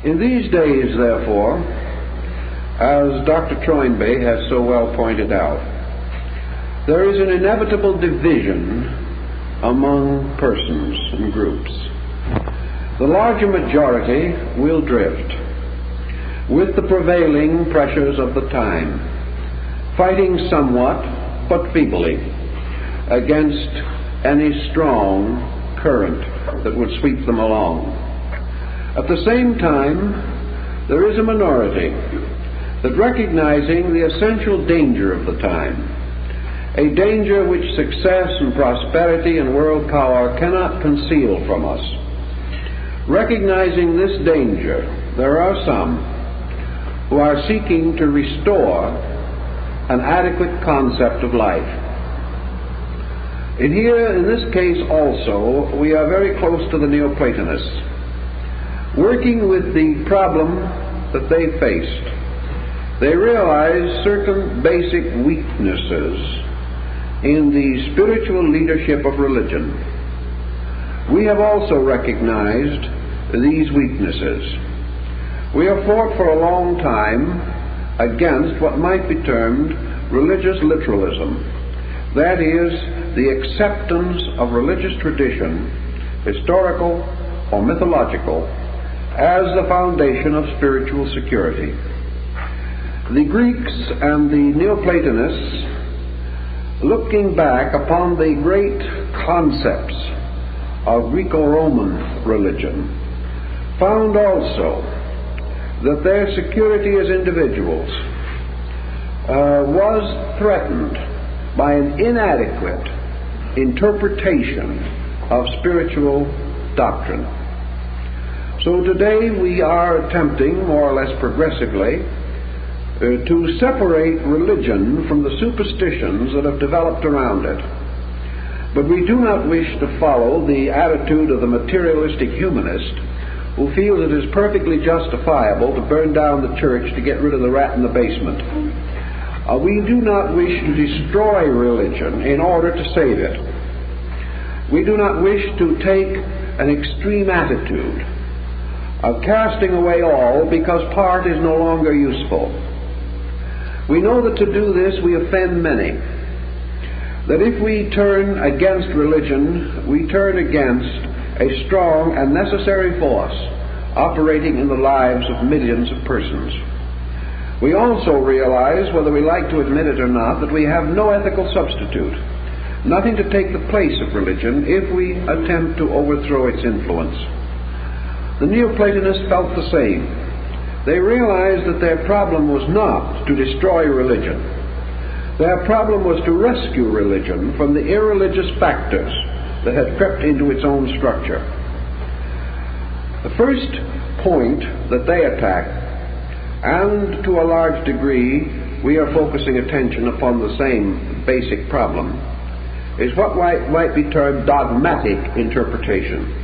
In these days, therefore, as Dr. Toynbee has so well pointed out, there is an inevitable division among persons and groups. The larger majority will drift with the prevailing pressures of the time, fighting somewhat but feebly against any strong current that would sweep them along. At the same time, there is a minority that, recognizing the essential danger of the time, a danger which success and prosperity and world power cannot conceal from us, recognizing this danger, there are some who are seeking to restore an adequate concept of life. And here, in this case also, we are very close to the Neoplatonists, working with the problem that they faced. They realized certain basic weaknesses in the spiritual leadership of religion. We have also recognized these weaknesses. We have fought for a long time against what might be termed religious literalism. That is, the acceptance of religious tradition, historical or mythological, as the foundation of spiritual security. The Greeks and the Neoplatonists, looking back upon the great concepts of Greco-Roman religion, found also that their security as individuals was threatened by an inadequate interpretation of spiritual doctrine. So today we are attempting, more or less progressively, to separate religion from the superstitions that have developed around it. But we do not wish to follow the attitude of the materialistic humanist who feels it is perfectly justifiable to burn down the church to get rid of the rat in the basement. We do not wish to destroy religion in order to save it. We do not wish to take an extreme attitude of casting away all because part is no longer useful. We know that to do this we offend many. That if we turn against religion, we turn against a strong and necessary force operating in the lives of millions of persons. We also realize, whether we like to admit it or not, that we have no ethical substitute, nothing to take the place of religion if we attempt to overthrow its influence. The Neoplatonists felt the same. They realized that their problem was not to destroy religion. Their problem was to rescue religion from the irreligious factors that had crept into its own structure. The first point that they attacked, and to a large degree we are focusing attention upon the same basic problem, is what might be termed dogmatic interpretation.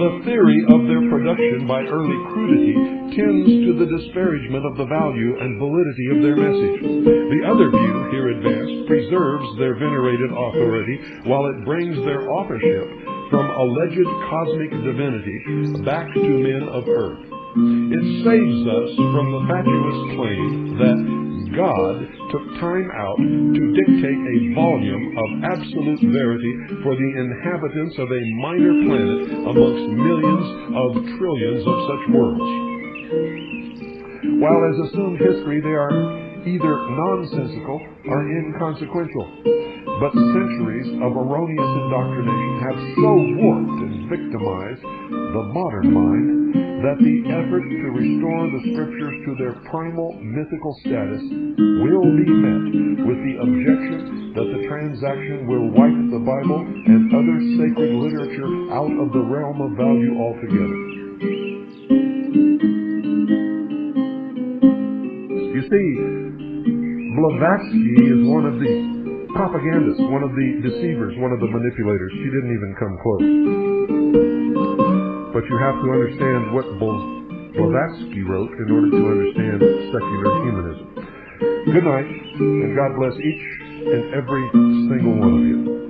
The theory of their production by early crudity tends to the disparagement of the value and validity of their message. The other view here advanced preserves their venerated authority, while it brings their authorship from alleged cosmic divinity back to men of earth. It saves us from the fatuous claim that God took time out to dictate a volume of absolute verity for the inhabitants of a minor planet amongst millions of trillions of such worlds. While as assumed history they are either nonsensical or inconsequential, but centuries of erroneous indoctrination have so warped and victimized the modern mind that the effort to restore the Scriptures to their primal mythical status will be met with the objection that the transaction will wipe the Bible and other sacred literature out of the realm of value altogether. You see, Blavatsky is one of the propagandists, one of the deceivers, one of the manipulators. She didn't even come close. But you have to understand what Blavatsky wrote in order to understand secular humanism. Good night, and God bless each and every single one of you.